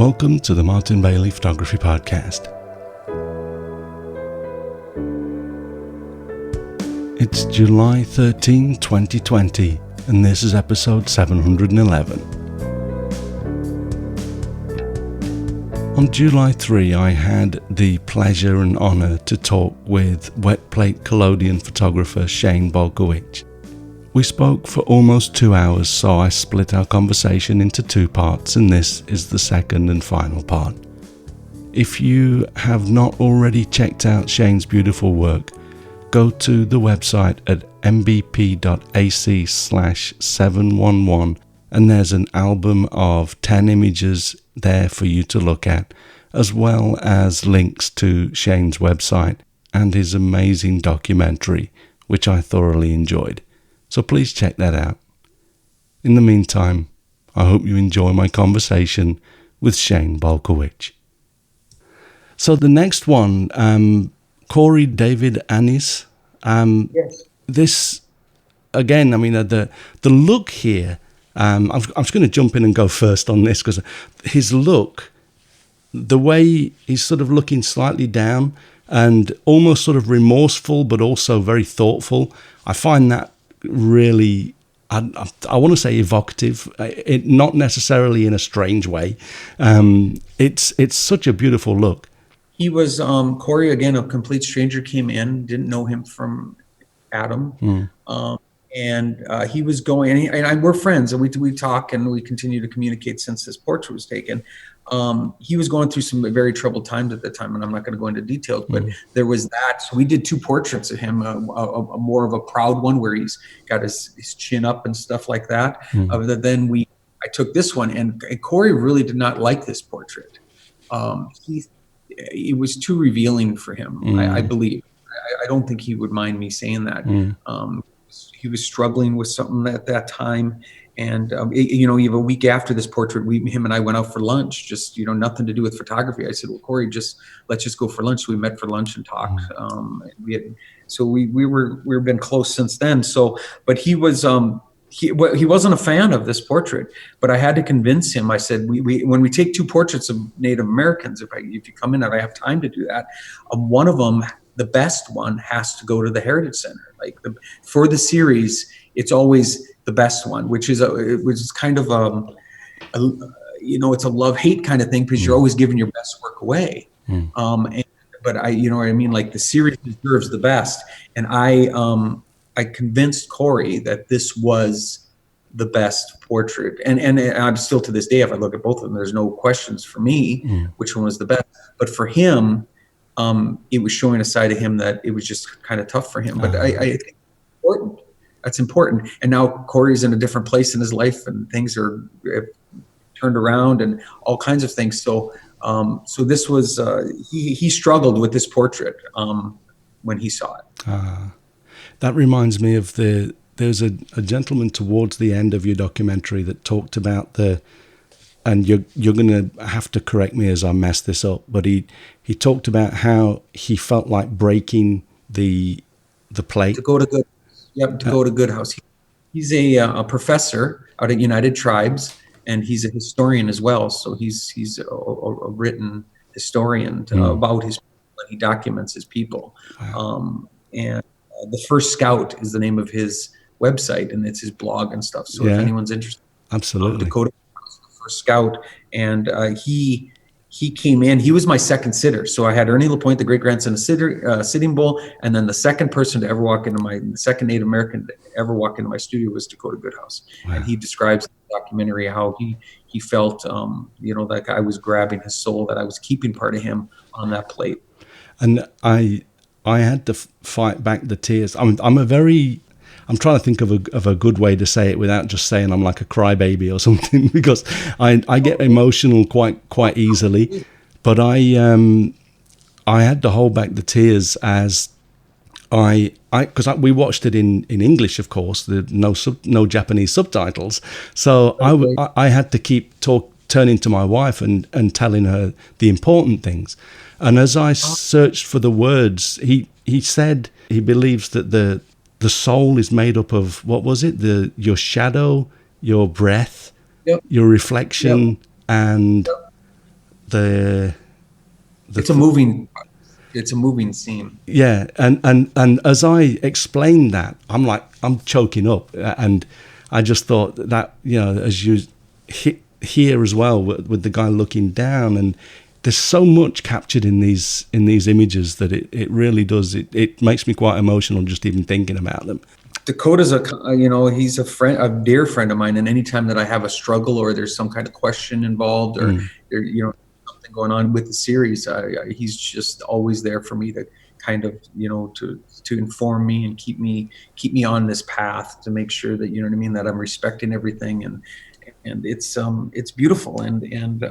Welcome to the Martin Bailey Photography Podcast. It's July 13, 2020, and this is episode 711. On July 3, I had the pleasure and honour to talk with wet plate collodion photographer Shane Balkowitsch. We spoke for almost 2 hours, so I split our conversation into two parts, and this is the second and final part. If you have not already checked out Shane's beautiful work, go to the website at mbp.ac/711, and there's an album of 10 images there for you to look at, as well as links to Shane's website and his amazing documentary, which I thoroughly enjoyed. So please check that out. In the meantime, I hope you enjoy my conversation with Shane Balkowitsch. So the next one, Corey David Annis. Yes. This, again, I mean, the look here, I'm just going to jump in and go first on this because his look, the way he's sort of looking slightly down and almost sort of remorseful, but also very thoughtful, I find that really, I want to say evocative, not necessarily in a strange way. It's such a beautiful look. He was, Corey, again, a complete stranger, came in, didn't know him from Adam. And he was going, and we're friends, and we talk and we continue to communicate since this portrait was taken. He was going through some very troubled times at the time, and I'm not going to go into details, but there was that. So we did two portraits of him, a more of a proud one where he's got his chin up and stuff like that. Then I took this one, and Corey really did not like this portrait. It was too revealing for him, I believe. I don't think he would mind me saying that. He was struggling with something at that time. And, even a week after this portrait, him and I went out for lunch, just, nothing to do with photography. I said, well, Corey, let's just go for lunch. So we met for lunch and talked. We've been close since then. So, but he was, he wasn't a fan of this portrait, but I had to convince him. I said, when we take two portraits of Native Americans, if you come in and I have time to do that, one of them, the best one, has to go to the Heritage Center. For the series, it's always the best one, which is kind of it's a love-hate kind of thing, because you're always giving your best work away. But the series deserves the best. And I convinced Corey that this was the best portrait. And I'm still, to this day, if I look at both of them, there's no questions for me which one was the best. But for him, it was showing a side of him that it was just kind of tough for him. But I think it's important. That's important. And now Corey's in a different place in his life, and things are turned around and all kinds of things. So this was, he struggled with this portrait when he saw it. That reminds me of there's a gentleman towards the end of your documentary that talked about and you're going to have to correct me as I mess this up, but he talked about how he felt like breaking the plate. To go to Goodhouse. He's a professor out at United Tribes, and he's a historian as well. So he's a written historian about his people, and he documents his people. Wow. And the First Scout is the name of his website, and it's his blog and stuff. So if anyone's interested, absolutely. Dakota First Scout, and he came in. He was my second sitter. So I had Ernie LaPointe, the great grandson of Sitting Bull, and then the second person to ever walk into the second Native American to ever walk into my studio was Dakota Goodhouse. Wow. And he describes in the documentary how he felt, that I was grabbing his soul, that I was keeping part of him on that plate. And I had to fight back the tears. I'm trying to think of a good way to say it without just saying I'm like a crybaby or something, because I get emotional quite easily. But I had to hold back the tears as because we watched it in English, of course, no Japanese subtitles. So I had to keep turning to my wife and telling her the important things. And as I searched for the words, he said he believes that the soul is made up of, what was it? Your shadow, your breath, your reflection, and the it's a moving scene. Yeah, and as I explained that, I'm choking up, and I just thought that, you know, as you hit here as well with the guy looking down, and there's so much captured in these images that it really does, it makes me quite emotional just even thinking about them. Dakota's he's a dear friend of mine, and anytime that I have a struggle or there's some kind of question involved or there, something going on with the series, he's just always there for me to kind of, to inform me and keep me on this path, to make sure that, that I'm respecting everything, and it's beautiful, and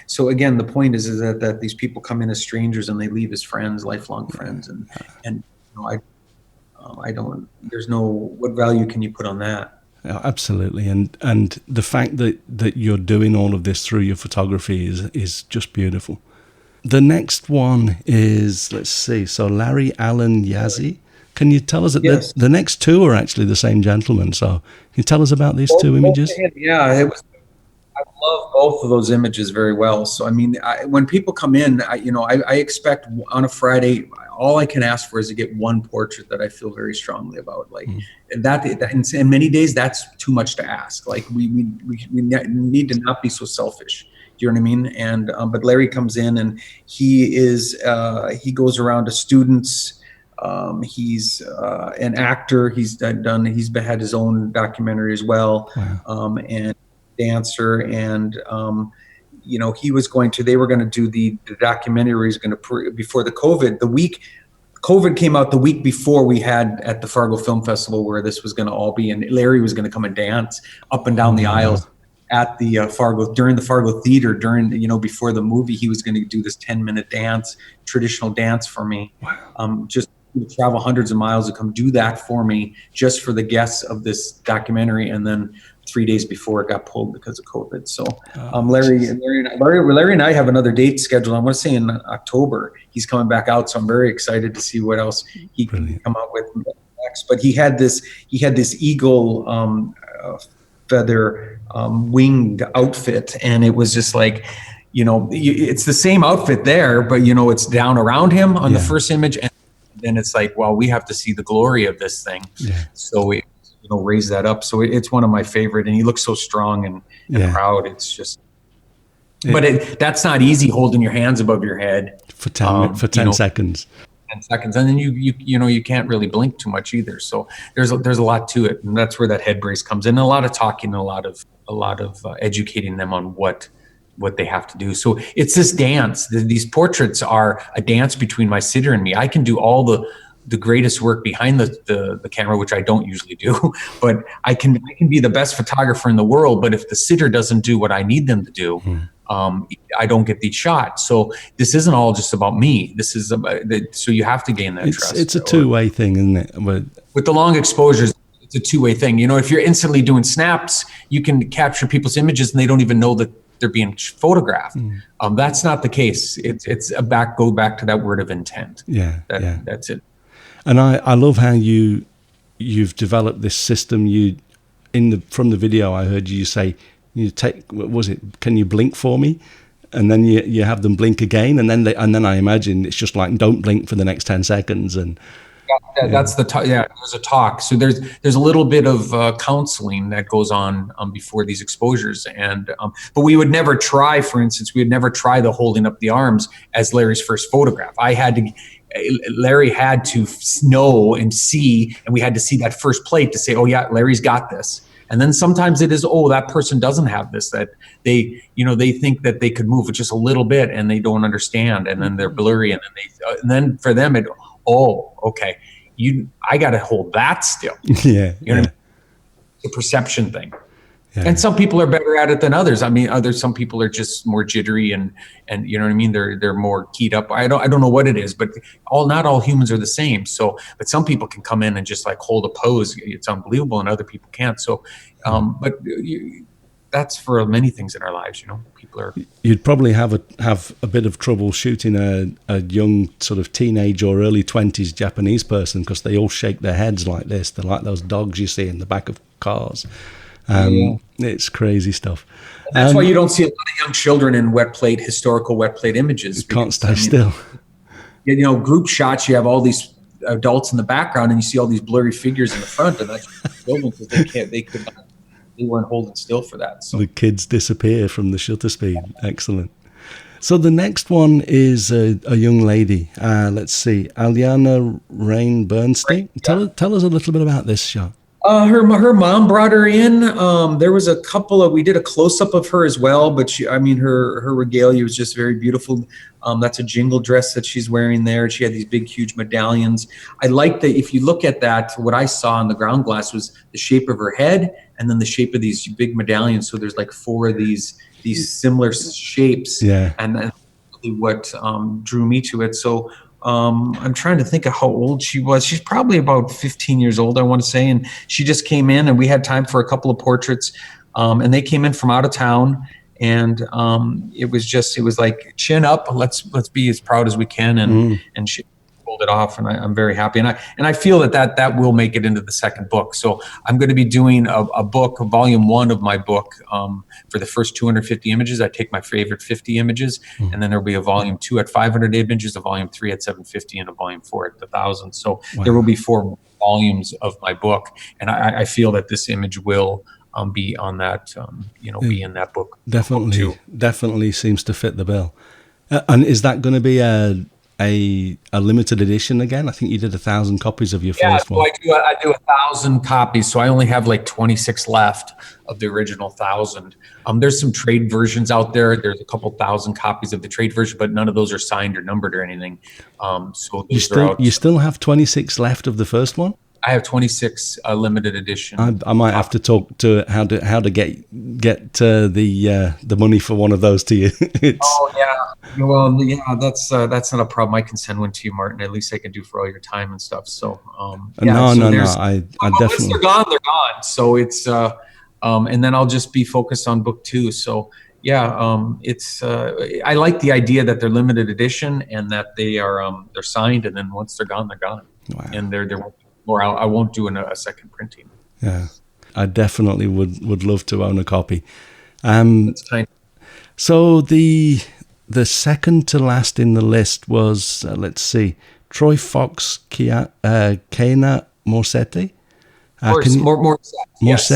so again, the point is that these people come in as strangers and they leave as friends, lifelong friends, and I don't. There's no. What value can you put on that? Absolutely, and the fact that you're doing all of this through your photography is just beautiful. The next one is, let's see, so Larry Allen Yazzie. Can you tell us that Yes. the next two are actually the same gentleman? So can you tell us about these two images? Yeah, it was. I love both of those images very well. So I mean, when people come in, I expect on a Friday, all I can ask for is to get one portrait that I feel very strongly about. Like that, and many days that's too much to ask. Like we need to not be so selfish. Do you know what I mean? And but Larry comes in and he goes around to students. He's an actor. He's had his own documentary as well. Wow. And dancer, and they were going to do the documentary. He's going to before the COVID came out the week before we had at the Fargo Film Festival, where this was going to all be, and Larry was going to come and dance up and down the aisles at the Fargo, during the Fargo Theater, before the movie. He was going to do this 10-minute dance, traditional dance for me. Wow. Just travel hundreds of miles to come do that for me, just for the guests of this documentary. And then 3 days before, it got pulled because of COVID. So Larry and I have another date scheduled. I want to say in October. He's coming back out, so I'm very excited to see what else he can come out with next. But he had this eagle feather winged outfit, and it was just like, it's the same outfit there, but it's down around him on the first image, and then it's like, well, we have to see the glory of this thing. So we raise that up. So it's one of my favorite, and he looks so strong and proud. It's just, but that's not easy, holding your hands above your head for 10 seconds. 10 seconds, and then you can't really blink too much either. So there's a lot to it, and that's where that head brace comes in. A lot of talking, a lot of educating them on what they have to do. So it's this dance. These portraits are a dance between my sitter and me. I can do all the greatest work behind the camera, which I don't usually do, but I can be the best photographer in the world. But if the sitter doesn't do what I need them to do, I don't get the shot. So this isn't all just about me. This is so you have to gain that trust. It's a two-way thing, isn't it? With the long exposures, it's a two-way thing. If you're instantly doing snaps, you can capture people's images and they don't even know that they're being photographed. That's not the case. It's go back to that word of intent. That's it. And I love how you've developed this system. From the video I heard you say, can you blink for me? And then you have them blink again, and then I imagine it's just like, don't blink for the next 10 seconds. And that's the talk. Yeah, there's a talk. So there's a little bit of counseling that goes on before these exposures, and but we would never try. For instance, we would never try the holding up the arms as Larry's first photograph. Larry had to know and see, and we had to see that first plate to say, oh yeah, Larry's got this. And then sometimes it is, oh, that person doesn't have this, that they think that they could move it just a little bit and they don't understand, and then they're blurry, and then for them okay, I got to hold that still. What I mean? It's a perception thing. Yeah. And some people are better at it than others. I mean, some people are just more jittery and you know what I mean. They're more keyed up. I don't know what it is, but not all humans are the same. So, but some people can come in and just like hold a pose. It's unbelievable, and other people can't. So, that's for many things in our lives. People are. You'd probably have a bit of trouble shooting a young sort of teenage or early 20s Japanese person, because they all shake their heads like this. They're like those dogs you see in the back of cars. Yeah. It's crazy stuff. That's why you don't see a lot of young children in historical wet plate images. Can't Because, stay still. group shots, you have all these adults in the background and you see all these blurry figures in the front, and that's children because they weren't holding still for that. So The kids disappear from the shutter speed. Excellent. So the next one is a young lady. Let's see, Aliana Rain Bernstein. Tell us a little bit about this shot. her mom brought her in. There was a couple of, we did a close up of her as well, but her regalia was just very beautiful. That's a jingle dress that she's wearing there. She had these big, huge medallions. I like that. If you look at that, what I saw on the ground glass was the shape of her head and then the shape of these big medallions. So there's like four of these similar shapes. Yeah. And then what drew me to it. So I'm trying to think of how old she was. She's probably about 15 years old, I want to say. And she just came in and we had time for a couple of portraits. And they came in from out of town. And it was like, chin up, let's be as proud as we can. And she pulled it off, and I'm very happy. And I feel that will make it into the second book. So I'm going to be doing a book, volume 1 of my book. For the first 250 images, I take my favorite 50 images, and then there'll be a volume 2 at 500 images, a volume 3 at 750, and a volume 4 at 1,000. So there will be 4 volumes of my book, and I feel that this image will be on that, be in that book. Definitely seems to fit the bill. And is that going to be a limited edition again? I think you did 1,000 copies of your first one. I do 1,000 copies, so I only have like 26 left of the original 1,000. There's some trade versions out there. There's a couple thousand copies of the trade version, but none of those are signed or numbered or anything. So you still have 26 left of the first one? I have 26 limited edition. I might have to talk to how to get the money for one of those to you. Oh yeah, well yeah, that's not a problem. I can send one to you, Martin. At least I can do for all your time and stuff. So no. I definitely. Once they're gone, they're gone. So it's and then I'll just be focused on book 2. So yeah, it's I like the idea that they're limited edition and that they're signed, and then once they're gone, they're gone. Wow. And they're or I won't do a second printing. Yeah, I definitely would love to own a copy. So the second to last in the list was let's see, Troy Fox Kana Morsetti. Morset. Morset. Yes.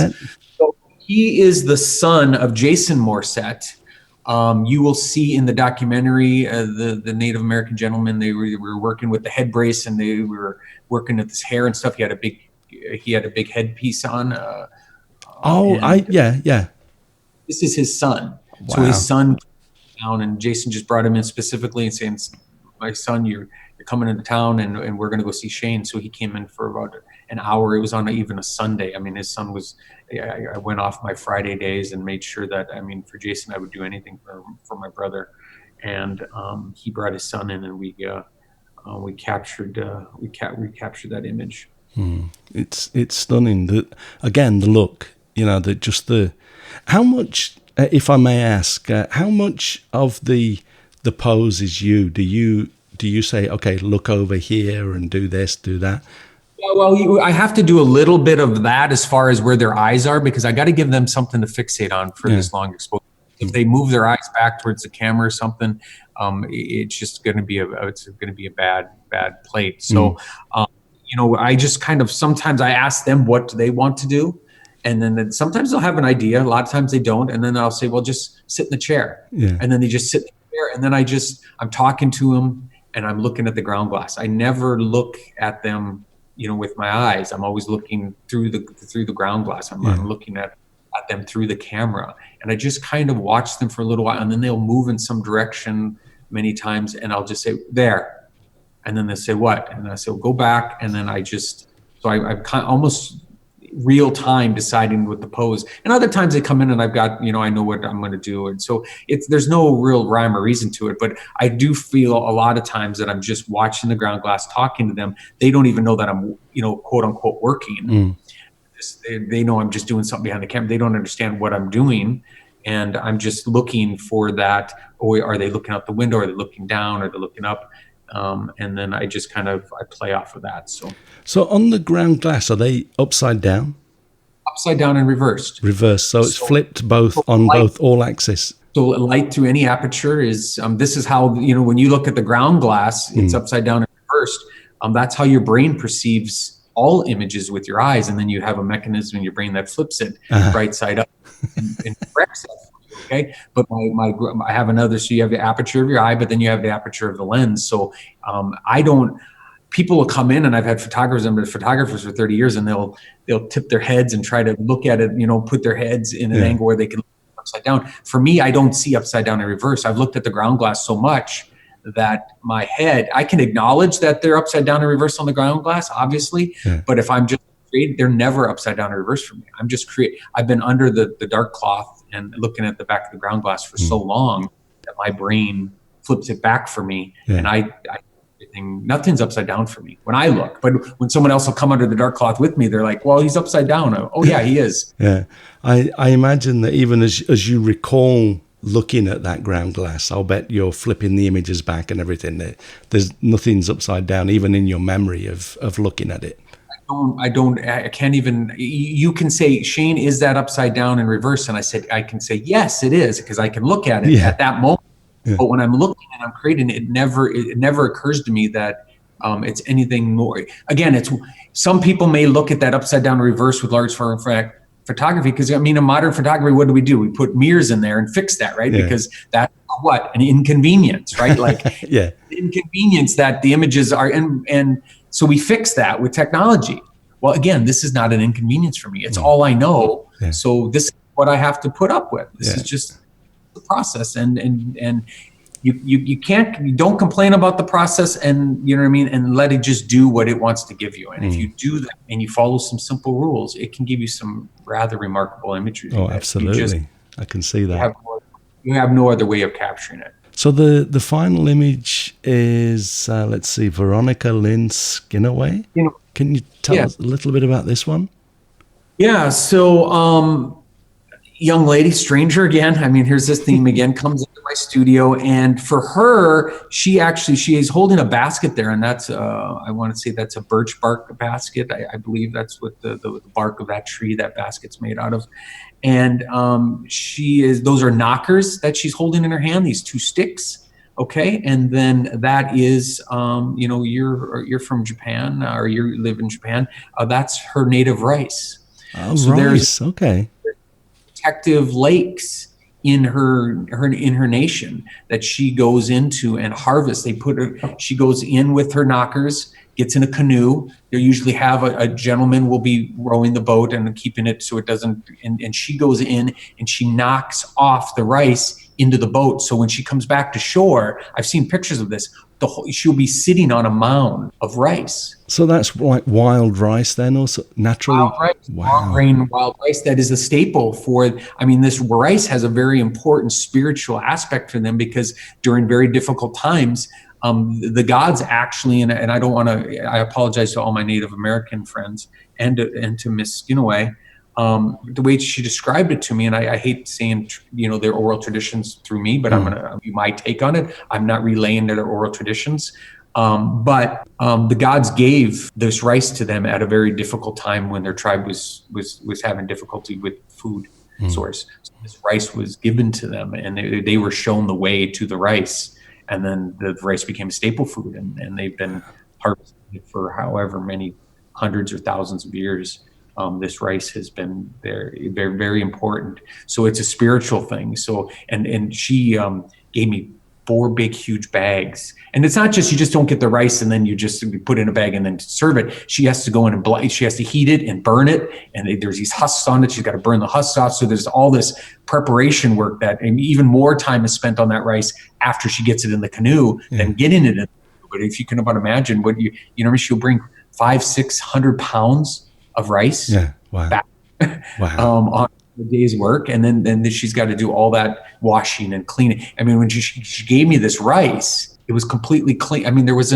So he is the son of Jason Morset. You will see in the documentary the Native American gentleman. They were working with the head brace, and they were working at this hair and stuff. He had a big headpiece on. Yeah. This is his son. Wow. So his son came down, and Jason just brought him in specifically and saying, "My son, you're coming into town, and we're going to go see Shane." So he came in for about an hour. It was on even a Sunday. I mean, his son was. I went off my Friday days and made sure that, for Jason, I would do anything for my brother, and he brought his son in, and we captured that image. It's stunning. The look. How much, if I may ask, how much of the pose is you? Do you say, okay, look over here and do this, do that? Well, I have to do a little bit of that as far as where their eyes are, because I got to give them something to fixate on for this long exposure. If they move their eyes back towards the camera or something, it's just going to be a bad plate. So, I just kind of, sometimes I ask them what they want to do. And then sometimes they'll have an idea. A lot of times they don't. And then I'll say, well, just sit in the chair. Yeah. And then they just sit in the chair. And then I'm talking to them and I'm looking at the ground glass. I never look at them, with my eyes. I'm always looking through the ground glass. I'm looking at them through the camera. And I just kind of watch them for a little while, and then they'll move in some direction many times. And I'll just say, there. And then they'll say, what? And I say, well, go back. And then I'm kind of almost real time deciding what the pose. And other times they come in and I've got, I know what I'm going to do. And so there's no real rhyme or reason to it, but I do feel a lot of times that I'm just watching the ground glass, talking to them. They don't even know that I'm, quote unquote working. They know I'm just doing something behind the camera. They don't understand what I'm doing. And I'm just looking for that. Or are they looking out the window? Are they looking down? Are they looking up? And then I just I play off of that. So on the ground glass, are they upside down? upside down and reversed. Reverse. So it's flipped both on both all axes. So light through any aperture is, this is how, when you look at the ground glass, it's upside down and reversed. That's how your brain perceives all images with your eyes. And then you have a mechanism in your brain that flips it right side up and corrects it. Okay. But I have another, so you have the aperture of your eye, but then you have the aperture of the lens. So people will come in, and I've had photographers, I've been photographers for 30 years, and they'll tip their heads and try to look at it, put their heads in an angle where they can look upside down. For me, I don't see upside down and reverse. I've looked at the ground glass so much that my head, I can acknowledge that they're upside down and reverse on the ground glass, obviously, but if I'm just creating, they're never upside down and reverse for me. I'm just I've been under the dark cloth and looking at the back of the ground glass for so long that my brain flips it back for me, and nothing's upside down for me when I look. But when someone else will come under the dark cloth with me, they're like, well, he's upside down. Oh yeah, he is. Yeah. I imagine that even as you recall looking at that ground glass, I'll bet you're flipping the images back and everything. There's nothing's upside down, even in your memory of looking at it. I can't even, you can say, Shane, is that upside down and reverse? And I can say, yes, it is, because I can look at it at that moment. Yeah. But when I'm looking and I'm creating it, it never occurs to me that it's anything more. Again, some people may look at that upside down and reverse with large format photography, because in modern photography, what do? We put mirrors in there and fix that, right? Because that's an inconvenience, right? Like inconvenience that the images are in, and so we fix that with technology. Well, again, this is not an inconvenience for me. It's all I know. Yeah. So this is what I have to put up with. This is just the process, and you don't complain about the process, and and let it just do what it wants to give you. And if you do that and you follow some simple rules, it can give you some rather remarkable imagery. Oh, absolutely. I can see that. You have no other way of capturing it. So the final image is, let's see, Veronica Lynn Skinaway. Can you tell us a little bit about this one? Yeah, so young lady, stranger again. Here's this theme again, comes into my studio. And for her, she is holding a basket there. And that's, I want to say that's a birch bark basket. I believe that's what the bark of that tree, that basket's made out of. And those are knockers that she's holding in her hand, these two sticks. Okay. And then that is, you're from Japan, or you live in Japan. That's her native rice. Oh, so rice. Okay. Protective lakes in her nation that she goes into and harvests. She goes in with her knockers, gets in a canoe. They usually have a gentleman will be rowing the boat and keeping it so it doesn't, and she goes in and she knocks off the rice into the boat. So when she comes back to shore, I've seen pictures of this, she'll be sitting on a mound of rice. So that's like wild rice then, also naturally? Wild rice, long grain wild rice. That is a staple for, this rice has a very important spiritual aspect for them, because during very difficult times, the gods actually, and I apologize to all my Native American friends and to Miss Skinaway, the way she described it to me, and I hate saying, their oral traditions through me, but I'm going to give my take on it. I'm not relaying their oral traditions. But the gods gave this rice to them at a very difficult time when their tribe was having difficulty with food source. So this rice was given to them, and they were shown the way to the rice, and then the rice became a staple food, and they've been harvesting it for however many hundreds or thousands of years. This rice has been very, very, very important. So it's a spiritual thing. So, and she gave me 4 big, huge bags. And it's not just, you just don't get the rice and then you just put it in a bag and then serve it. She has to go in and she has to heat it and burn it. And there's these husks on it. She's got to burn the husks off. So there's all this preparation work and even more time is spent on that rice after she gets it in the canoe than getting it in. But if you can about imagine what she'll bring 500-600 pounds of rice back on the day's work, and then she's got to do all that washing and cleaning. When she gave me this rice, it was completely clean. It was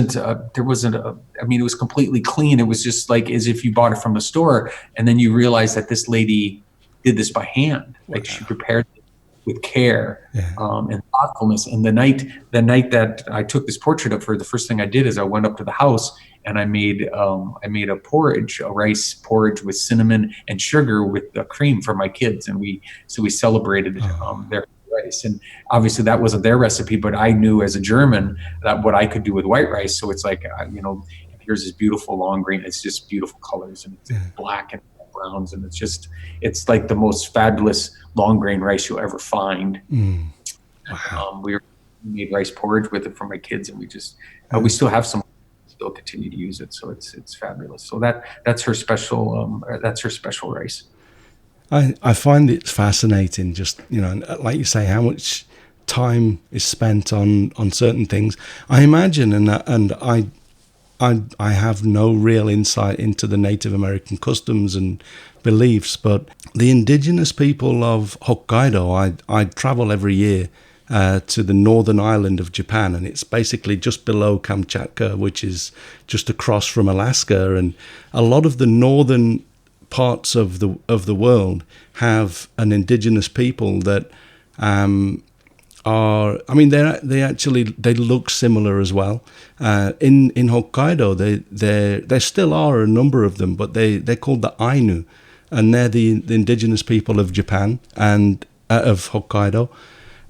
completely clean. It was just like as if you bought it from the store, and then you realize that this lady did this by hand. Like she prepared it with care and thoughtfulness. And the night that I took this portrait of her, the first thing I did is I went up to the house and I made a porridge, a rice porridge with cinnamon and sugar with cream for my kids, and we celebrated their rice. And obviously that wasn't their recipe, but I knew as a German that what I could do with white rice. So it's like, here's this beautiful long grain. It's just beautiful colors, and it's black and browns, and it's like the most fabulous long grain rice you'll ever find. Wow. We made rice porridge with it for my kids, and we still have some, still continue to use it. So it's fabulous. So that's her special, rice. I find it fascinating, just, like you say, how much time is spent on certain things. I imagine, and I have no real insight into the Native American customs and beliefs, but the indigenous people of Hokkaido, I travel every year to the northern island of Japan, and it's basically just below Kamchatka, which is just across from Alaska. And a lot of the northern parts of the world have an indigenous people that are, I mean, they look similar as well. In Hokkaido, there still are a number of them, but they're called the Ainu, and they're the indigenous people of Japan and of Hokkaido,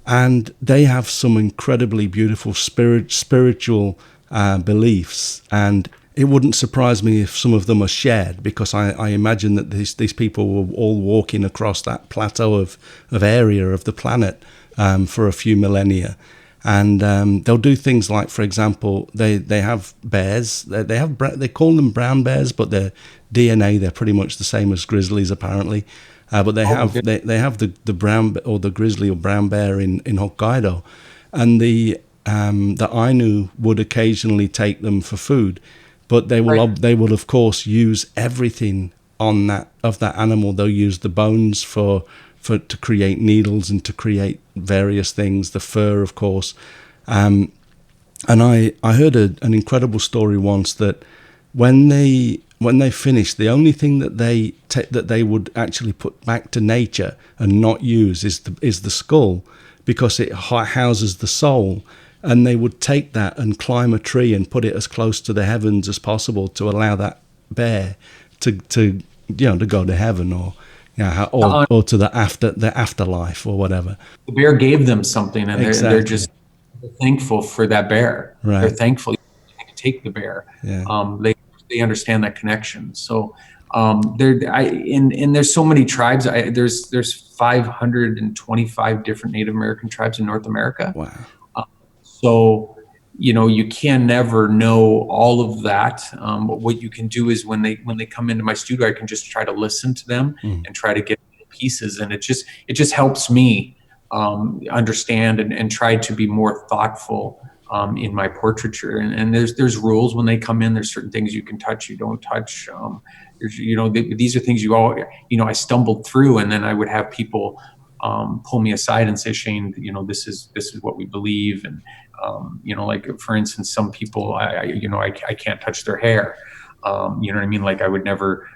and they have some incredibly beautiful spiritual beliefs, and it wouldn't surprise me if some of them are shared, because I imagine that these people were all walking across that plateau of area of the planet for a few millennia. And they'll do things like, for example, they have bears. They call them brown bears, but their DNA, they're pretty much the same as grizzlies apparently. But they have the brown or the grizzly or brown bear in Hokkaido, and the Ainu would occasionally take them for food, but they will of course use everything on that animal. They'll use the bones to create needles and to create various things, the fur, of course. And I heard an incredible story once that when they finish, the only thing that they would actually put back to nature and not use is the skull, because it houses the soul. And they would take that and climb a tree and put it as close to the heavens as possible to allow that bear to go to heaven, or or to the afterlife or whatever. The bear gave them something, and Exactly. they're just thankful for that bear. Right. They're thankful to take the bear. Yeah. They understand that connection. So there's so many tribes. There's 525 different Native American tribes in North America. Wow. So, you can never know all of that. But what you can do is when they come into my studio, I can just try to listen to them and try to get pieces. And it just helps me understand and try to be more thoughtful in my portraiture. And there's rules when they come in. There's certain things you can touch, you don't touch. These are things I stumbled through, and then I would have people pull me aside and say, Shane, this is what we believe. And, like, for instance, some people, I can't touch their hair. You know what I mean? Like, I would never,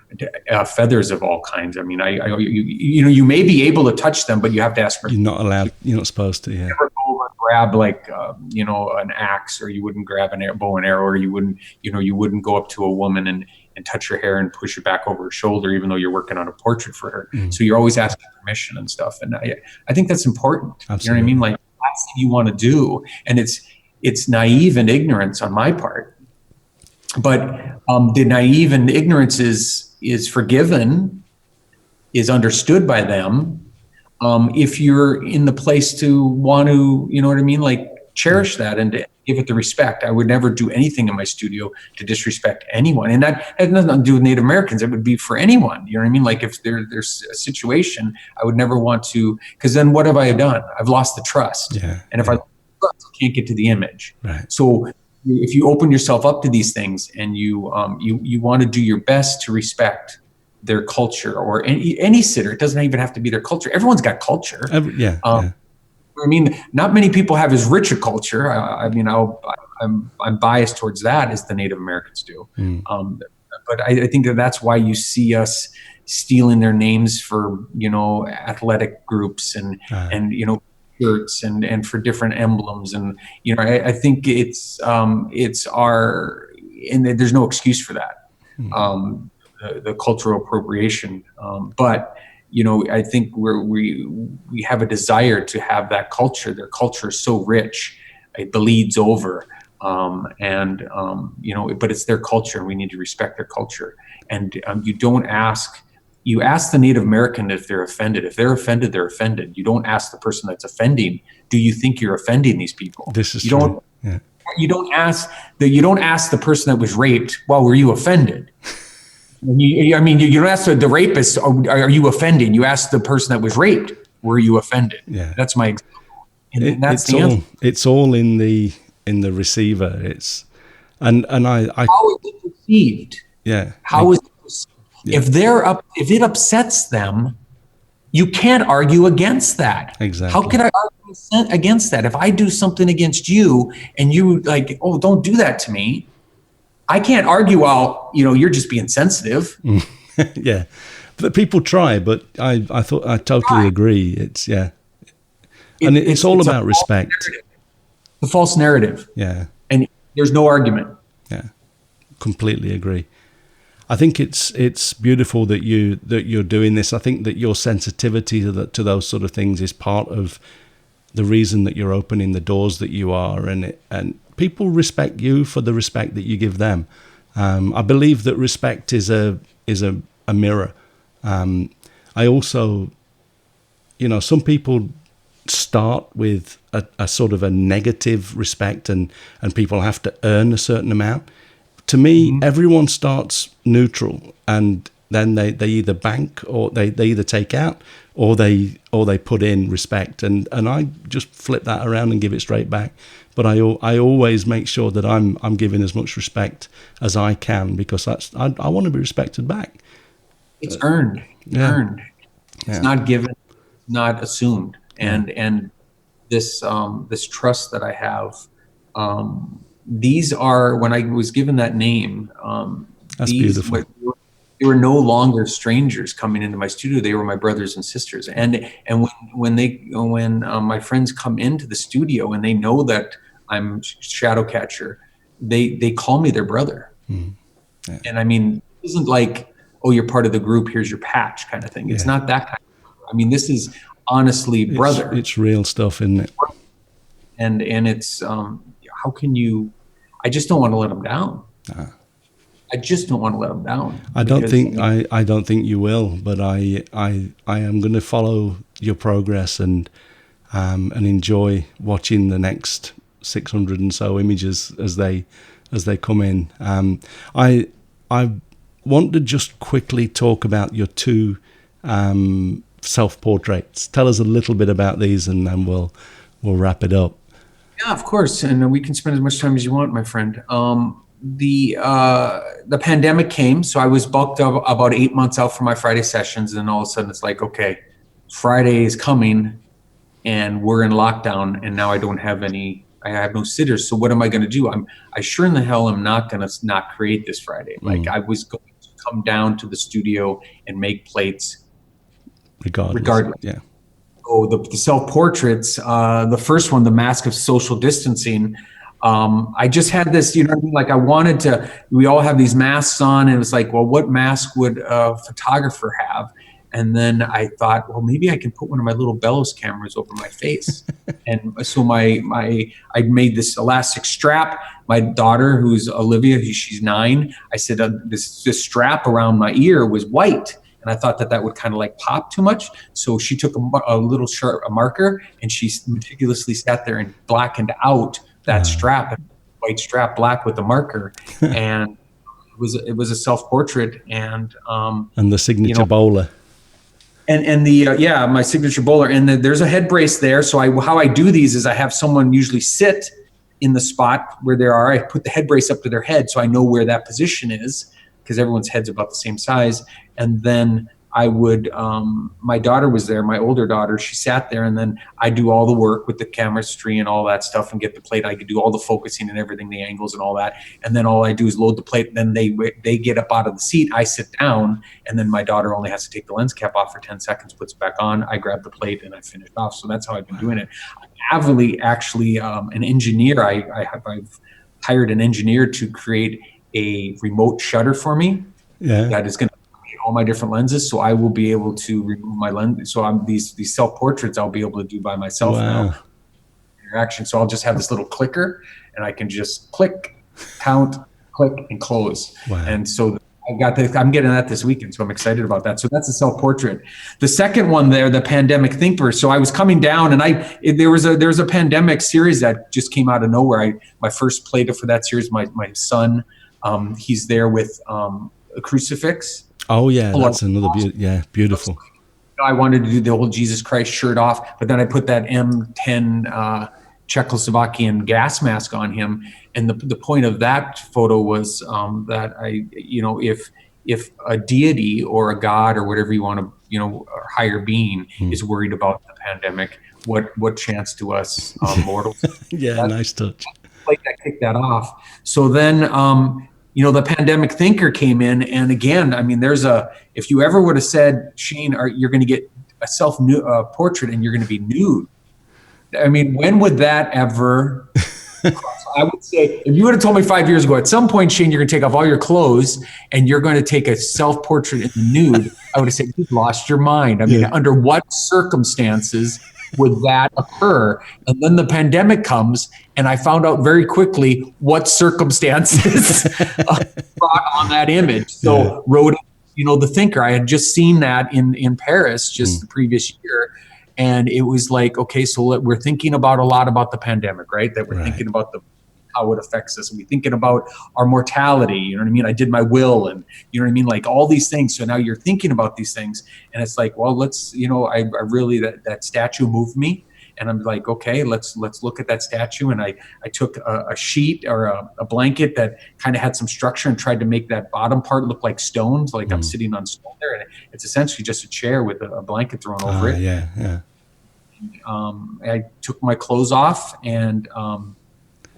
feathers of all kinds. I mean, you may be able to touch them, but you have to ask for. You're not allowed. You're not supposed to. Yeah. Never go over and grab an axe, or you wouldn't grab a bow and arrow, or you wouldn't go up to a woman and touch her hair and push it back over her shoulder, even though you're working on a portrait for her. So you're always asking permission and stuff. And I think that's important. Absolutely. You know what I mean? Like, that's what you want to do. And it's naive and ignorance on my part. But the naive and ignorance is forgiven, is understood by them. If you're in the place to want to, like, cherish that and to give it the respect. I would never do anything in my studio to disrespect anyone. And that has nothing to do with Native Americans. It would be for anyone. You know what I mean? Like, if there's a situation, I would never want to, because then what have I done? I've lost the trust. Yeah. And if I lose the trust, I can't get to the image. Right. So if you open yourself up to these things, and you want to do your best to respect their culture, or any sitter, it doesn't even have to be their culture. Everyone's got culture. Yeah. I mean, not many people have as rich a culture. I'm biased towards that as the Native Americans do. But I think that's why you see us stealing their names for, athletic groups and shirts and for different emblems. And, I think it's our and there's no excuse for that, the cultural appropriation. But I think we have a desire to have that culture. Their culture is so rich, it bleeds over. But it's their culture, and we need to respect their culture. And you ask the Native American if they're offended. If they're offended, they're offended. You don't ask the person that's offending, do you think you're offending these people? This is true. Yeah. You don't ask the person that was raped, well, were you offended? You don't ask the rapist, are you offending? You ask the person that was raped, were you offended? Yeah. That's my example. And that's the answer. It's all in the receiver. It's and I how is it received? Yeah. How is it received? Yeah. If it upsets them, you can't argue against that. Exactly. How can I argue against that? If I do something against you and you like, oh, don't do that to me, I can't argue, well, you're just being sensitive. Yeah. But people try, but I totally agree. It's it's all about respect. The false narrative. Yeah. And there's no argument. Yeah. Completely agree. I think it's beautiful that you're doing this. I think that your sensitivity to those sort of things is part of the reason that you're opening the doors that you are, and people respect you for the respect that you give them. I believe that respect is a mirror. I also, some people start with a sort of a negative respect, and people have to earn a certain amount. To me, everyone starts neutral, and then they either bank, or they either take out, or they put in respect, and I just flip that around and give it straight back. But I always make sure that I'm giving as much respect as I can, because I want to be respected back. It's earned. Earned. It's not given, not assumed. And this trust that I have, these are, when I was given that name, that's beautiful. They were no longer strangers coming into my studio. They were my brothers and sisters. And when my friends come into the studio and they know that I'm Shadowcatcher, they call me their brother. Yeah. And it isn't like, oh, you're part of the group, here's your patch kind of thing. It's not that kind of thing. This is honestly brother. It's real stuff, isn't it? And it's how can you? I just don't want to let them down. I just don't want to let them down. I don't think you will, but I am going to follow your progress and enjoy watching the next 600 and so images as they come in. I want to just quickly talk about your two self-portraits. Tell us a little bit about these, and then we'll wrap it up. Yeah, of course, and we can spend as much time as you want, my friend. The pandemic came, so I was booked up about 8 months out from my Friday sessions, and then all of a sudden it's like, okay, Friday is coming, and we're in lockdown, and now I have no sitters. So what am I going to do? I sure in the hell am not going to not create this Friday. Like I was going to come down to the studio and make plates, regardless. Yeah. Oh, the self-portraits, the first one, the mask of social distancing. I just had this, like I wanted to, we all have these masks on, and it was like, well, what mask would a photographer have? And then I thought, well, maybe I can put one of my little bellows cameras over my face. And so I made this elastic strap. My daughter, who's Olivia, she's 9, I said, this strap around my ear was white. And I thought that would kind of like pop too much. So she took a little sharp marker, and she meticulously sat there and blackened out that strap, white strap, black with the marker. And it was a self-portrait, and the signature bowler. And my signature bowler, and there's a head brace there. So how I do these is I have someone usually sit in the spot where they are. I put the head brace up to their head, so I know where that position is, because everyone's head's about the same size. And then I would, my daughter was there, my older daughter, she sat there, and then I do all the work with the chemistry and all that stuff and get the plate. I could do all the focusing and everything, the angles and all that. And then all I do is load the plate. Then they get up out of the seat. I sit down, and then my daughter only has to take the lens cap off for 10 seconds, puts it back on. I grab the plate and I finish off. So that's how I've been doing it. I'm actually an engineer. I've hired an engineer to create a remote shutter for me Yeah. that is going to all my different lenses, so I will be able to remove my lens. So I'm these self-portraits I'll be able to do by myself now. Wow. Interaction. So I'll just have this little clicker, and I can just click, count, click, and close. Wow. And so I'm getting that this weekend, so I'm excited about that. So that's a self-portrait. The second one there, the Pandemic Thinker. So I was coming down, and there was a pandemic series that just came out of nowhere. My first played for that series. My son, he's there with a crucifix. Oh yeah, that's another beautiful. I wanted to do the whole Jesus Christ shirt off, but then I put that M10 Czechoslovakian gas mask on him. And the point of that photo was that if a deity or a god or whatever you want to, or higher being is worried about the pandemic, what chance do us mortals? Yeah, nice touch. Like I kicked that off. So then, the Pandemic Thinker came in, and again, I mean, if you ever would have said, Shane, you're going to get a self-portrait and you're going to be nude. I mean, when would that ever cross? I would say, if you would have told me 5 years ago, at some point, Shane, you're going to take off all your clothes and you're going to take a self-portrait in the nude, I would have said, you've lost your mind. I mean, under what circumstances would that occur? And then the pandemic comes, and I found out very quickly what circumstances brought on that image. So wrote, the Thinker. I had just seen that in Paris just the previous year. And it was like, okay, so we're thinking about a lot about the pandemic, right? That we're thinking about how it affects us. And we're thinking about our mortality, you know what I mean? I did my will, and you know what I mean? Like all these things. So now you're thinking about these things, and it's like, well, let's, I really, that statue moved me. And I'm like, okay, let's look at that statue. And I took a sheet or a blanket that kind of had some structure and tried to make that bottom part look like stones, like I'm sitting on stone there. And it's essentially just a chair with a blanket thrown over it. Yeah. I took my clothes off, and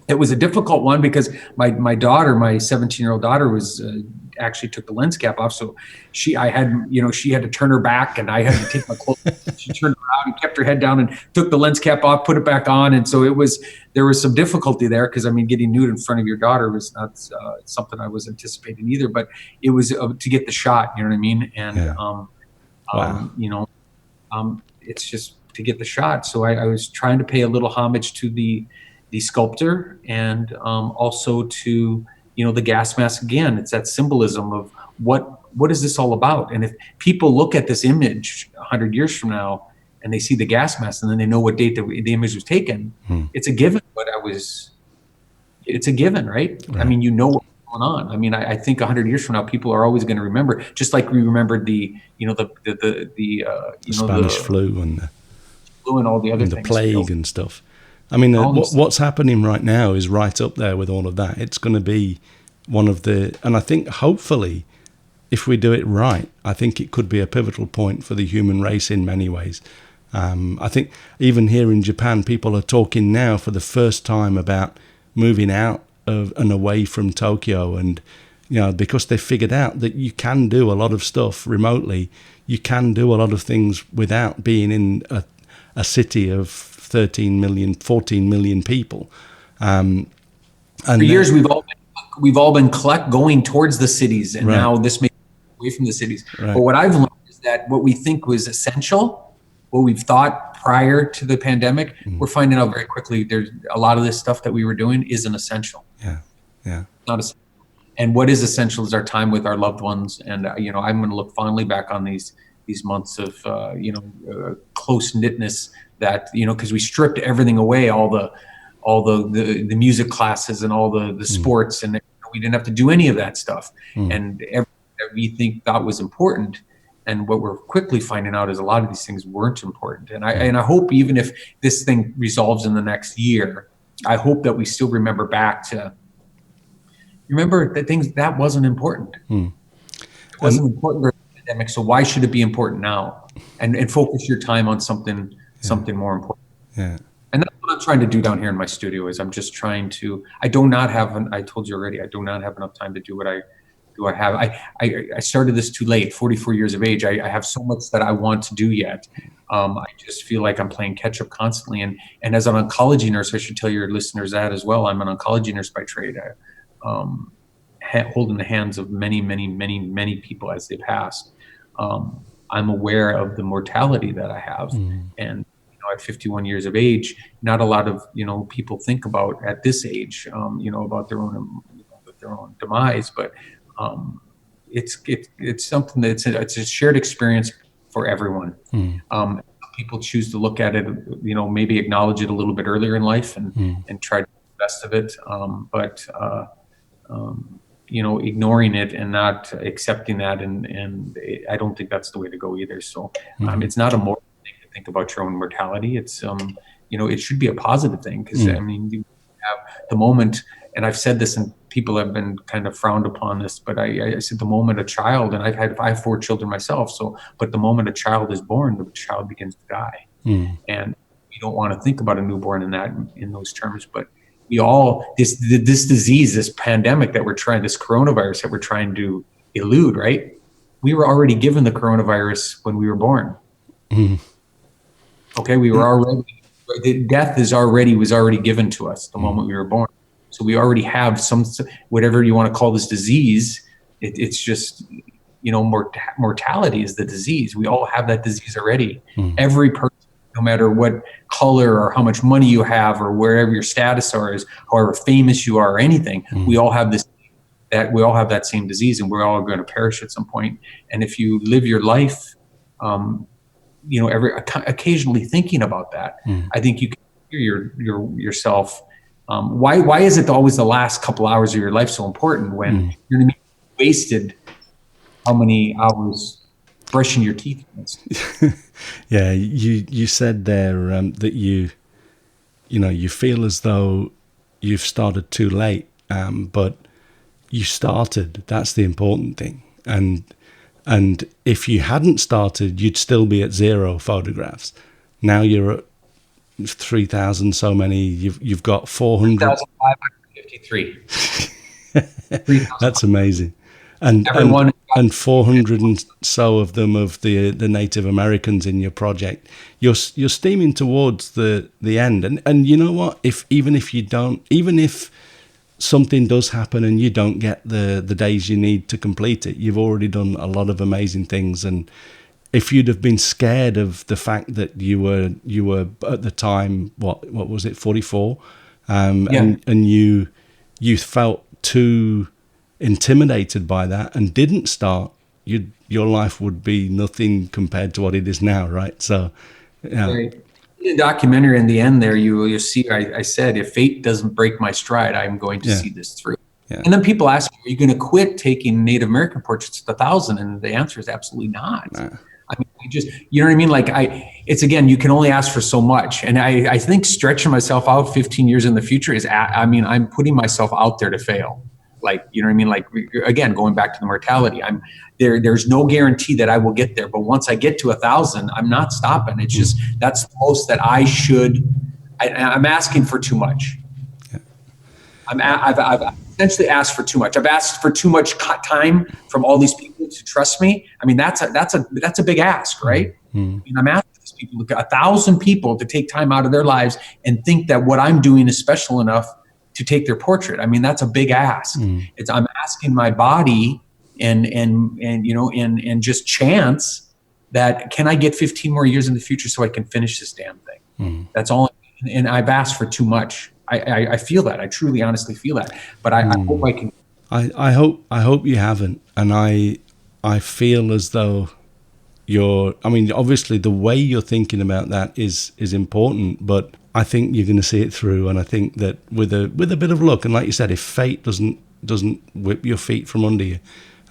it was a difficult one because my daughter, my 17-year-old daughter, was actually took the lens cap off. So she had to turn her back, and I had to take my clothes. She turned around and kept her head down and took the lens cap off, put it back on. And so there was some difficulty there because, I mean, getting nude in front of your daughter was not something I was anticipating either, but it was to get the shot, you know what I mean? And, it's just to get the shot. So I was trying to pay a little homage to the sculptor, and also to the gas mask. Again, it's that symbolism of what is this all about? And if people look at this image 100 years from now and they see the gas mask, and then they know what date the image was taken, it's a given. It's a given, right? I mean, what's going on. I mean, I think 100 years from now, people are always going to remember, just like we remembered the Spanish flu and all the other and the things, plague and stuff. I mean, what's happening right now is right up there with all of that. It's going to be one of and I think hopefully, if we do it right, I think it could be a pivotal point for the human race in many ways. I think even here in Japan, people are talking now for the first time about moving out of and away from Tokyo, and because they figured out that you can do a lot of stuff remotely. You can do a lot of things without being in a city of 13 million, 14 million people. And for years, we've all been going towards the cities, and now this may be away from the cities. But what I've learned is that what we think was essential, what we've thought prior to the pandemic, we're finding out very quickly there's a lot of this stuff that we were doing isn't essential. Yeah. Not essential. And what is essential is our time with our loved ones. And I'm going to look fondly back on these months of close knitness. That because we stripped everything away, all the music classes and all the sports, and we didn't have to do any of that stuff. And everything that we thought was important, and what we're quickly finding out is a lot of these things weren't important. And I hope, even if this thing resolves in the next year, I hope that we still remember that things that wasn't important. It wasn't important during the pandemic, so why should it be important now? And focus your time on something more important. Yeah. And that's what I'm trying to do down here in my studio. Is I'm just trying to. I told you already, I do not have enough time to do what I have. I started this too late, 44 years of age. I have so much that I want to do yet. I just feel like I'm playing catch up constantly. And as an oncology nurse, I should tell your listeners that as well. I'm an oncology nurse by trade. hold in the hands of many, many, many, many people as they passed. I'm aware of the mortality that I have, and at 51 years of age, not a lot of people think about at this age, about their own demise, but it's something that's it's a shared experience for everyone. People choose to look at it, maybe acknowledge it a little bit earlier in life and try to do the best of it. But ignoring it and not accepting that, and I don't think that's the way to go either. So it's not a moral thing to think about your own mortality. It's it should be a positive thing, because I mean, you have the moment, and I've said this, and people have been kind of frowned upon this, but I said the moment a child, and I have 4 children myself, but the moment a child is born, the child begins to die. And you don't want to think about a newborn in those terms, but we all, this disease, this pandemic this coronavirus that we're trying to elude, right? We were already given the coronavirus when we were born. Okay, we were already, death was already given to us the moment we were born. So we already have whatever you want to call this disease. It's just, mortality is the disease. We all have that disease already. Every person, no matter what color or how much money you have or wherever your status is, however famous you are or anything, we all have that same disease, and we're all going to perish at some point. And if you live your life, occasionally thinking about that, I think you can hear yourself. Why is it always the last couple hours of your life so important when you're going to be wasted how many hours brushing your teeth? Yeah, you said there that you feel as though you've started too late, but you started. That's the important thing. And if you hadn't started, you'd still be at 0 photographs. Now you're at 3,000 so many. You've got 400. 3,553. That's amazing. And 400 and so of them of the Native Americans in your project. You're steaming towards the end. And you know what? Even if something does happen and you don't get the days you need to complete it, you've already done a lot of amazing things. And if you'd have been scared of the fact that you were at the time, what was it, 44, and you felt too intimidated by that and didn't start, your life would be nothing compared to what it is now, right? So, yeah. Right. In the documentary, in the end there, you'll see, I said, if fate doesn't break my stride, I'm going to see this through. Yeah. And then people ask me, are you going to quit taking Native American portraits at 1,000? And the answer is absolutely not. Nah. I mean, you know what I mean? Like it's again, you can only ask for so much. And I think stretching myself out 15 years in the future I'm putting myself out there to fail. Like, you know what I mean? Like, again, going back to the mortality, there's no guarantee that I will get there. But once I get to 1,000, I'm not stopping. It's just, that's the most that I'm asking for too much. Yeah. I've essentially asked for too much. I've asked for too much time from all these people to trust me. I mean, that's a big ask, right? I mean, I'm asking these people, 1,000 people to take time out of their lives and think that what I'm doing is special enough to take their portrait. I mean, that's a big ask. I'm asking my body and just chance that, can I get 15 more years in the future so I can finish this damn thing? That's all. And I've asked for too much. I feel that. I truly, honestly feel that. But I hope I can. I hope you haven't. And I feel as though obviously the way you're thinking about that is important, but I think you're going to see it through. And I think that with a bit of luck, and like you said, if fate doesn't whip your feet from under you,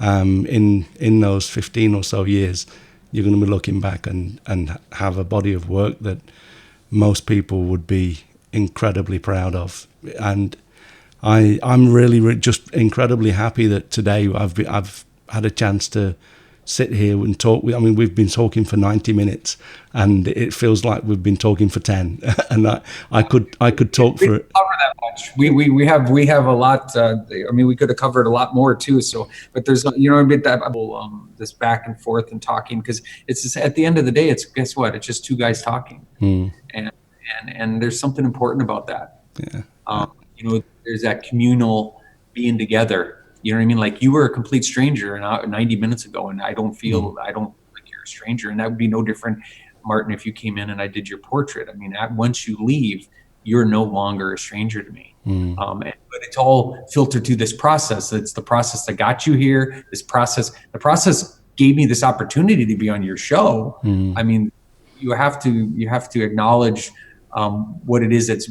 in those 15 or so years, you're going to be looking back and have a body of work that most people would be incredibly proud of. And I'm really just incredibly happy that today I've had a chance to sit here and talk with. I mean, we've been talking for 90 minutes, and it feels like we've been talking for 10. And I could talk for. We cover that much. We have a lot. I mean, we could have covered a lot more too. So, but there's a bit that this back and forth and talking, because it's just, at the end of the day, it's, guess what? It's just two guys talking, and there's something important about that. Yeah. There's that communal being together. You know what I mean? Like, you were a complete stranger 90 minutes ago, and I don't feel like you're a stranger. And that would be no different, Martin, if you came in and I did your portrait. I mean, once you leave, you're no longer a stranger to me. But it's all filtered through this process. It's the process that got you here. The process gave me this opportunity to be on your show. I mean, you have to acknowledge what it is that's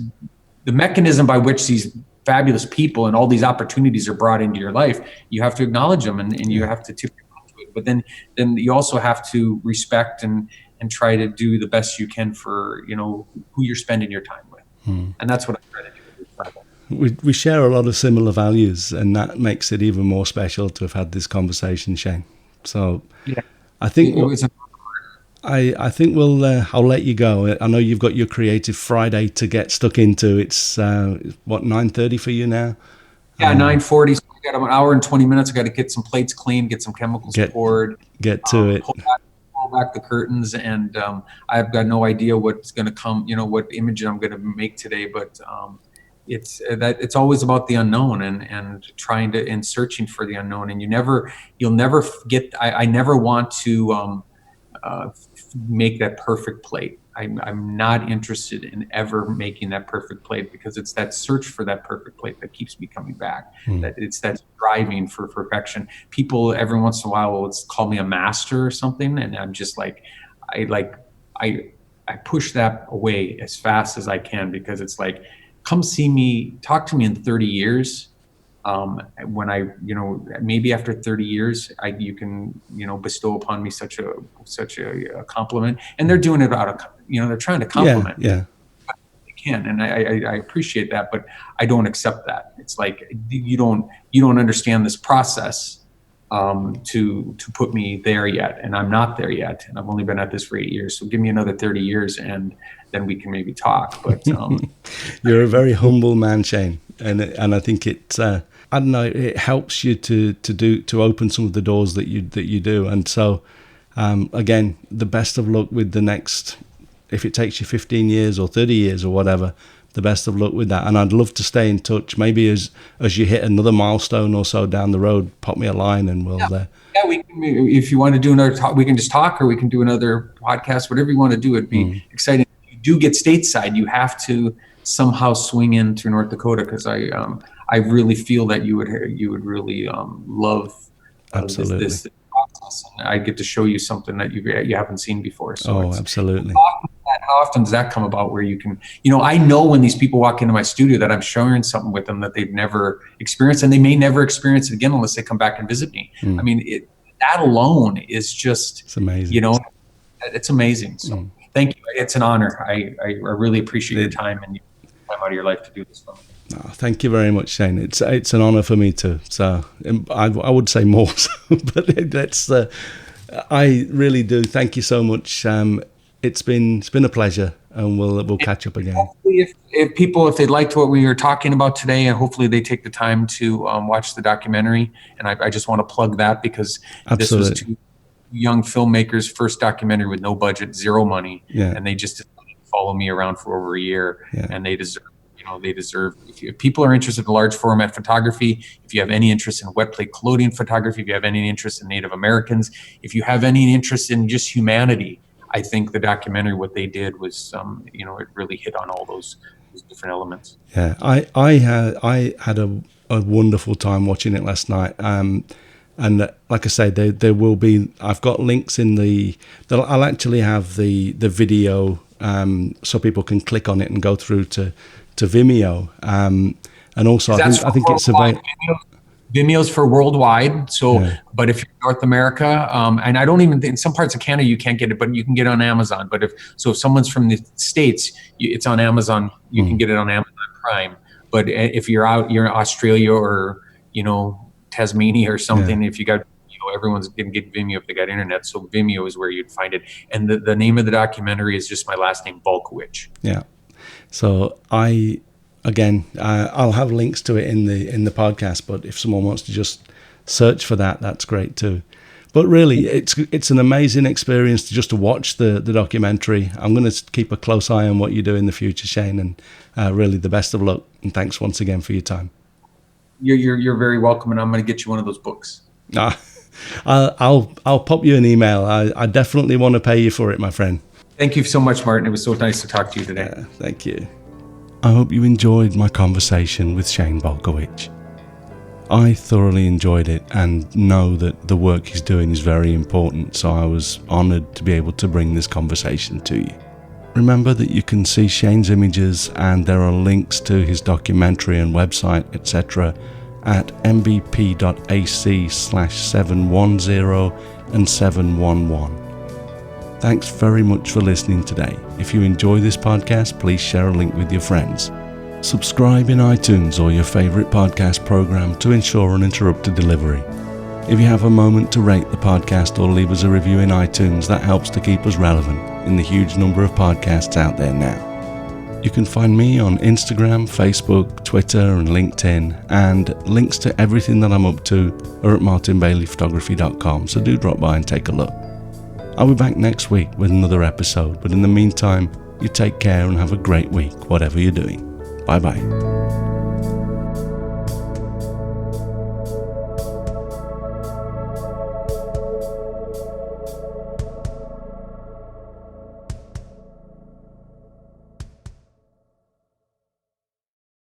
the mechanism by which these fabulous people and all these opportunities are brought into your life. You have to acknowledge them, and you have to tip into it. But then you also have to respect and try to do the best you can for, you know, who you're spending your time with. And that's what I try to do. We share a lot of similar values, and that makes it even more special to have had this conversation, Shane. So I think I think I'll let you go. I know you've got your Creative Friday to get stuck into. It's 9:30 for you now? Yeah, 9:40. So I got an hour and 20 minutes. I got to get some plates cleaned, get some chemicals poured, get to it. Pull back the curtains, and I've got no idea what's going to come. You know, what image I'm going to make today, but it's always about the unknown and trying to and searching for the unknown. And you'll never get. I never want to make that perfect plate. I'm not interested in ever making that perfect plate, because it's that search for that perfect plate that keeps me coming back. That it's that striving for perfection. People every once in a while will call me a master or something, and I'm just like, I push that away as fast as I can, because it's like, come see me, talk to me in 30 years. When maybe after 30 years, you can, bestow upon me such a compliment. And they're doing it out of, they're trying to compliment. Yeah. They can, and I appreciate that, but I don't accept that. It's like, you don't understand this process to put me there yet, and I'm not there yet, and I've only been at this for 8 years. So give me another 30 years, and then we can maybe talk. But you're a very humble man, Shane, and I think it. I don't know. It helps you to open some of the doors that you do, and so again, the best of luck with the next. If it takes you 15 years or 30 years or whatever, the best of luck with that. And I'd love to stay in touch. Maybe as you hit another milestone or so down the road, pop me a line and we'll. Yeah, we can. If you want to do another talk, we can just talk, or we can do another podcast. Whatever you want to do, it'd be exciting. If you do get stateside, you have to somehow swing in through North Dakota, because I really feel that you would really love this process. And I get to show you something that you haven't seen before. So absolutely. How often does that come about, where you can, I know when these people walk into my studio that I'm sharing something with them that they've never experienced, and they may never experience it again unless they come back and visit me. I mean, that alone is just, it's amazing. It's amazing. So thank you. It's an honor. I really appreciate your time and time out of your life to do this for me. Oh, thank you very much, Shane. It's an honor for me too. So I would say more, but that's I really do. Thank you so much. It's been a pleasure, and we'll catch up again. Hopefully, if they'd liked what we were talking about today, and hopefully they take the time to watch the documentary. And I just want to plug that, because this was two young filmmakers' first documentary with no budget, zero money, and they just follow me around for over a year, and they deserve. They deserve. If people are interested in large format photography, if you have any interest in wet plate collodion photography, if you have any interest in Native Americans, if you have any interest in just humanity, I think the documentary, what they did was, it really hit on all those different elements. Yeah, I had a wonderful time watching it last night. And like I say, there will be. I've got links in I'll actually have the video, so people can click on it and go through to Vimeo, and also I think it's available. Vimeo's for worldwide. So, but if you're in North America, and I don't even think in some parts of Canada you can't get it, but you can get it on Amazon. But if someone's from the States, it's on Amazon. You can get it on Amazon Prime. But if you're in Australia or Tasmania or something, if you got everyone's going to get Vimeo if they got internet. So Vimeo is where you'd find it. And the name of the documentary is just my last name, Balkowitsch. Yeah. So I'll have links to it in the podcast, but if someone wants to just search for that, that's great too. But really, it's an amazing experience to watch the documentary. I'm going to keep a close eye on what you do in the future, Shane, and really the best of luck. And thanks once again for your time. You're very welcome, and I'm going to get you one of those books. I'll pop you an email. I definitely want to pay you for it, my friend. Thank you so much, Martin. It was so nice to talk to you today. Thank you. I hope you enjoyed my conversation with Shane Balkowitsch. I thoroughly enjoyed it and know that the work he's doing is very important, so I was honoured to be able to bring this conversation to you. Remember that you can see Shane's images, and there are links to his documentary and website, etc. at mbp.ac/710 and 711. Thanks very much for listening today. If you enjoy this podcast, please share a link with your friends. Subscribe in iTunes or your favourite podcast program to ensure uninterrupted delivery. If you have a moment to rate the podcast or leave us a review in iTunes, that helps to keep us relevant in the huge number of podcasts out there now. You can find me on Instagram, Facebook, Twitter and LinkedIn, and links to everything that I'm up to are at martinbaileyphotography.com, so do drop by and take a look. I'll be back next week with another episode, but in the meantime, you take care and have a great week, whatever you're doing. Bye-bye.